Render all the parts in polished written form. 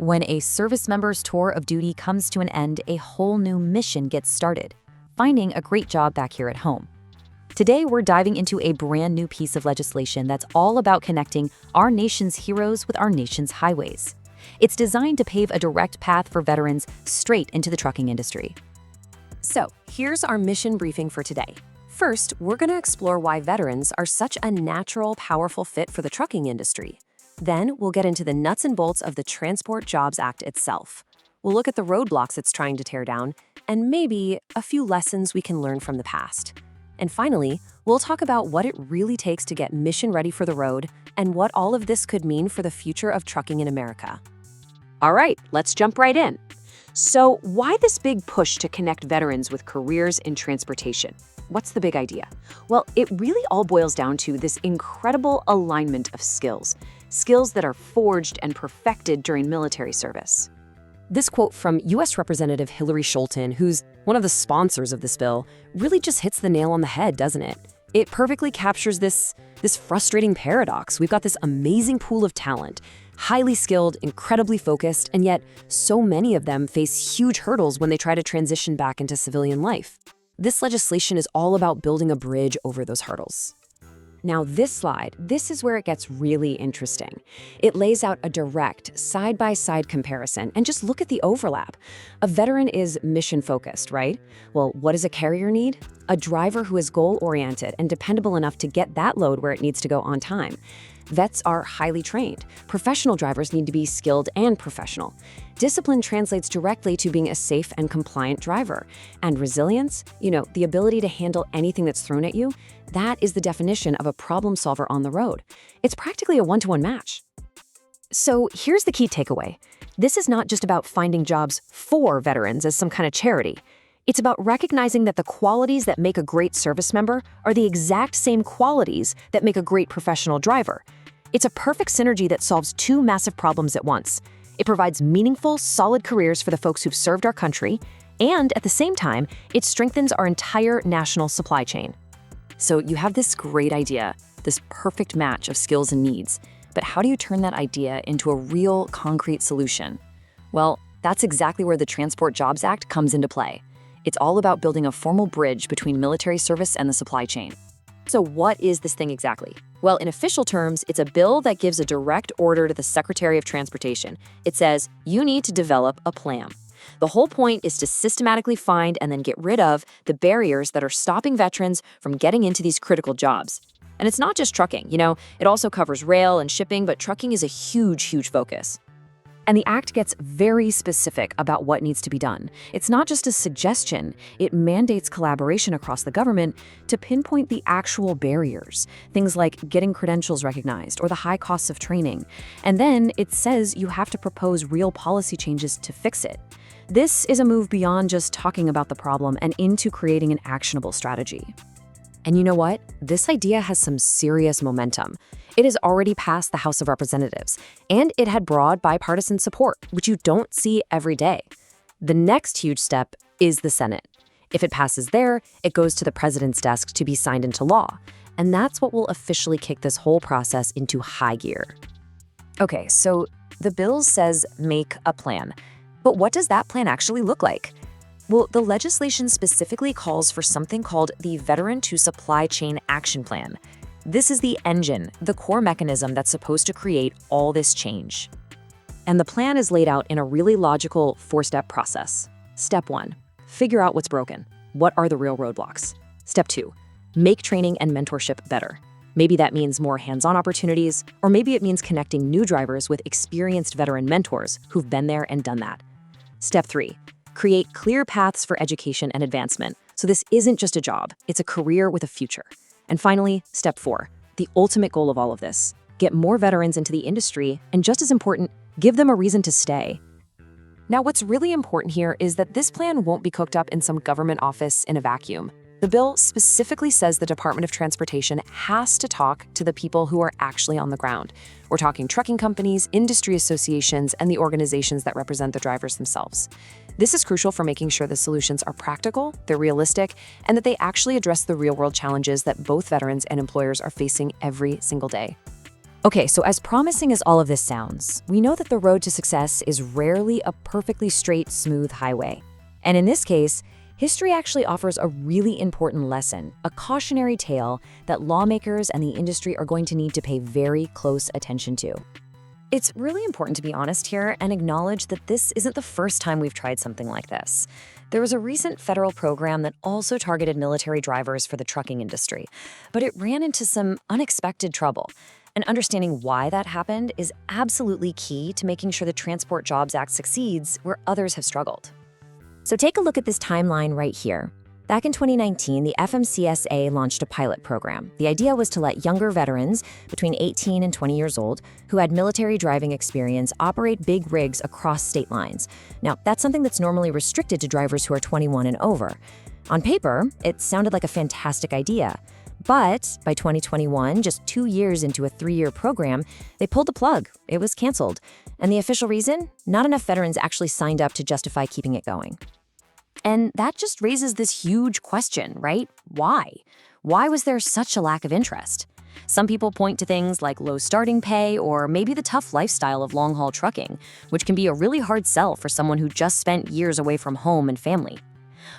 When a service member's tour of duty comes to an end, a whole new mission gets started, finding a great job back here at home. Today, we're diving into a brand new piece of legislation that's all about connecting our nation's heroes with our nation's highways. It's designed to pave a direct path for veterans straight into the trucking industry. So, here's our mission briefing for today. First, we're going to explore why veterans are such a natural, powerful fit for the trucking industry. Then, we'll get into the nuts and bolts of the Transport Jobs Act itself. We'll look at the roadblocks it's trying to tear down, and maybe a few lessons we can learn from the past. And finally, we'll talk about what it really takes to get mission ready for the road and what all of this could mean for the future of trucking in America. All right, let's jump right in. So, why this big push to connect veterans with careers in transportation? What's the big idea? Well, it really all boils down to this incredible alignment of skills that are forged and perfected during military service. This quote from U.S. Representative Hillary Scholten, who's one of the sponsors of this bill, really just hits the nail on the head, doesn't it? It perfectly captures this frustrating paradox. We've got this amazing pool of talent, highly skilled, incredibly focused, and yet so many of them face huge hurdles when they try to transition back into civilian life. This legislation is all about building a bridge over those hurdles. Now, this is where it gets really interesting. It lays out a direct, side-by-side comparison, and just look at the overlap. A veteran is mission-focused, right? Well, what does a carrier need? A driver who is goal-oriented and dependable enough to get that load where it needs to go on time. Vets are highly trained. Professional drivers need to be skilled and professional. Discipline translates directly to being a safe and compliant driver. And resilience, the ability to handle anything that's thrown at you, that is the definition of a problem solver on the road. It's practically a one-to-one match. So here's the key takeaway. This is not just about finding jobs for veterans as some kind of charity. It's about recognizing that the qualities that make a great service member are the exact same qualities that make a great professional driver. It's a perfect synergy that solves two massive problems at once. It provides meaningful, solid careers for the folks who've served our country, and at the same time, it strengthens our entire national supply chain. So you have this great idea, this perfect match of skills and needs, but how do you turn that idea into a real, concrete solution? Well, that's exactly where the Transport Jobs Act comes into play. It's all about building a formal bridge between military service and the supply chain. So what is this thing exactly? Well, in official terms, it's a bill that gives a direct order to the Secretary of Transportation. It says, you need to develop a plan. The whole point is to systematically find and then get rid of the barriers that are stopping veterans from getting into these critical jobs. And it's not just trucking, it also covers rail and shipping, but trucking is a huge focus. And the act gets very specific about what needs to be done. It's not just a suggestion, it mandates collaboration across the government to pinpoint the actual barriers, things like getting credentials recognized or the high costs of training. And then it says you have to propose real policy changes to fix it. This is a move beyond just talking about the problem and into creating an actionable strategy. And you know what? This idea has some serious momentum. It has already passed the House of Representatives, and it had broad bipartisan support, which you don't see every day. The next huge step is the Senate. If it passes there, it goes to the president's desk to be signed into law, and that's what will officially kick this whole process into high gear. Okay, so the bill says make a plan, but what does that plan actually look like? Well, the legislation specifically calls for something called the Veteran to Supply Chain Action Plan. This is the engine, the core mechanism that's supposed to create all this change. And the plan is laid out in a really logical four-step process. Step 1, figure out what's broken. What are the real roadblocks? Step 2, make training and mentorship better. Maybe that means more hands-on opportunities, or maybe it means connecting new drivers with experienced veteran mentors who've been there and done that. Step 3, create clear paths for education and advancement. So this isn't just a job, it's a career with a future. And finally, step 4, the ultimate goal of all of this, get more veterans into the industry, and just as important, give them a reason to stay. Now, what's really important here is that this plan won't be cooked up in some government office in a vacuum. The bill specifically says the Department of Transportation has to talk to the people who are actually on the ground. We're talking trucking companies, industry associations, and the organizations that represent the drivers themselves. This is crucial for making sure the solutions are practical, they're realistic, and that they actually address the real-world challenges that both veterans and employers are facing every single day. Okay, so as promising as all of this sounds, we know that the road to success is rarely a perfectly straight, smooth highway. And in this case, history actually offers a really important lesson, a cautionary tale that lawmakers and the industry are going to need to pay very close attention to. It's really important to be honest here and acknowledge that this isn't the first time we've tried something like this. There was a recent federal program that also targeted military drivers for the trucking industry, but it ran into some unexpected trouble. And understanding why that happened is absolutely key to making sure the Transport Jobs Act succeeds where others have struggled. So take a look at this timeline right here. Back in 2019, the FMCSA launched a pilot program. The idea was to let younger veterans between 18 and 20 years old who had military driving experience operate big rigs across state lines. Now, that's something that's normally restricted to drivers who are 21 and over. On paper, it sounded like a fantastic idea. But by 2021, just 2 years into a 3-year program, they pulled the plug. It was canceled. And the official reason? Not enough veterans actually signed up to justify keeping it going. And that just raises this huge question, right? Why? Why was there such a lack of interest? Some people point to things like low starting pay or maybe the tough lifestyle of long-haul trucking, which can be a really hard sell for someone who just spent years away from home and family.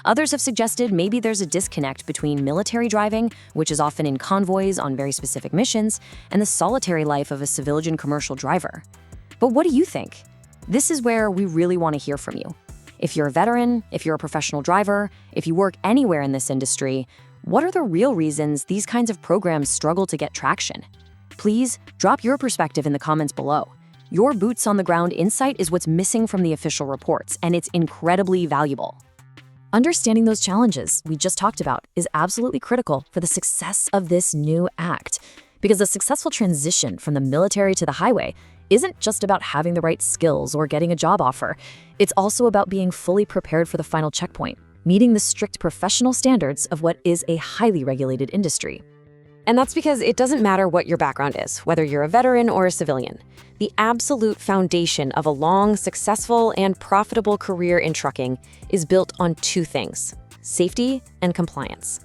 Others have suggested maybe there's a disconnect between military driving, which is often in convoys on very specific missions, and the solitary life of a civilian commercial driver. But what do you think? This is where we really want to hear from you. If you're a veteran, if you're a professional driver, if you work anywhere in this industry, what are the real reasons these kinds of programs struggle to get traction? Please drop your perspective in the comments below. Your boots on the ground insight is what's missing from the official reports, and it's incredibly valuable. Understanding those challenges we just talked about is absolutely critical for the success of this new act, because the successful transition from the military to the highway isn't just about having the right skills or getting a job offer. It's also about being fully prepared for the final checkpoint, meeting the strict professional standards of what is a highly regulated industry. And that's because it doesn't matter what your background is, whether you're a veteran or a civilian. The absolute foundation of a long, successful, and profitable career in trucking is built on 2 things: safety and compliance.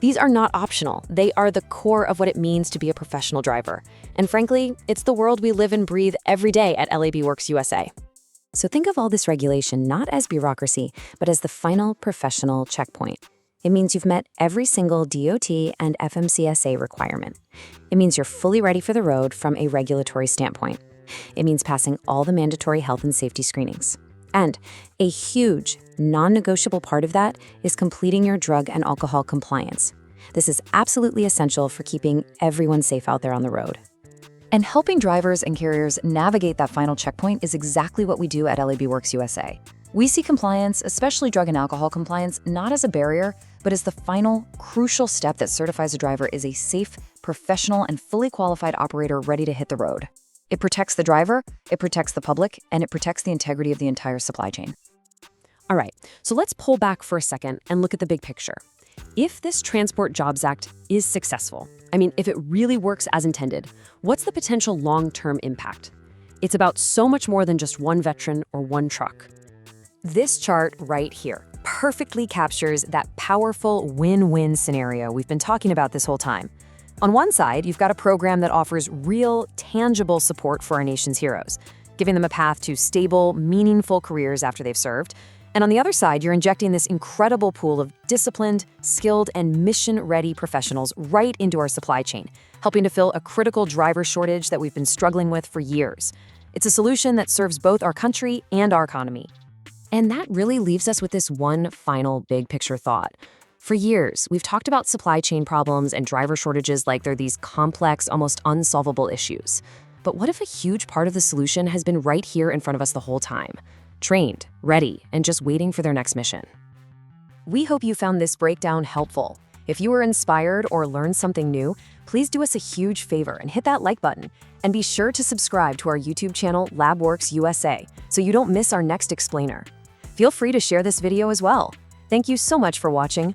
These are not optional. They are the core of what it means to be a professional driver. And frankly, it's the world we live and breathe every day at LabWorks USA. So think of all this regulation not as bureaucracy, but as the final professional checkpoint. It means you've met every single DOT and FMCSA requirement. It means you're fully ready for the road from a regulatory standpoint. It means passing all the mandatory health and safety screenings. And a huge, non-negotiable part of that is completing your drug and alcohol compliance. This is absolutely essential for keeping everyone safe out there on the road. And helping drivers and carriers navigate that final checkpoint is exactly what we do at LabWorks USA. We see compliance, especially drug and alcohol compliance, not as a barrier, but as the final, crucial step that certifies a driver is a safe, professional, and fully qualified operator ready to hit the road. It protects the driver, it protects the public, and it protects the integrity of the entire supply chain. All right, so let's pull back for a second and look at the big picture. If this Transport Jobs Act is successful, if it really works as intended, what's the potential long-term impact? It's about so much more than just one veteran or one truck. This chart right here perfectly captures that powerful win-win scenario we've been talking about this whole time. On one side, you've got a program that offers real, tangible support for our nation's heroes, giving them a path to stable, meaningful careers after they've served. And on the other side, you're injecting this incredible pool of disciplined, skilled, and mission-ready professionals right into our supply chain, helping to fill a critical driver shortage that we've been struggling with for years. It's a solution that serves both our country and our economy. And that really leaves us with this one final big picture thought. For years, we've talked about supply chain problems and driver shortages like they're these complex, almost unsolvable issues. But what if a huge part of the solution has been right here in front of us the whole time? Trained, ready, and just waiting for their next mission. We hope you found this breakdown helpful. If you were inspired or learned something new, please do us a huge favor and hit that like button. And be sure to subscribe to our YouTube channel, LabWorks USA, so you don't miss our next explainer. Feel free to share this video as well. Thank you so much for watching.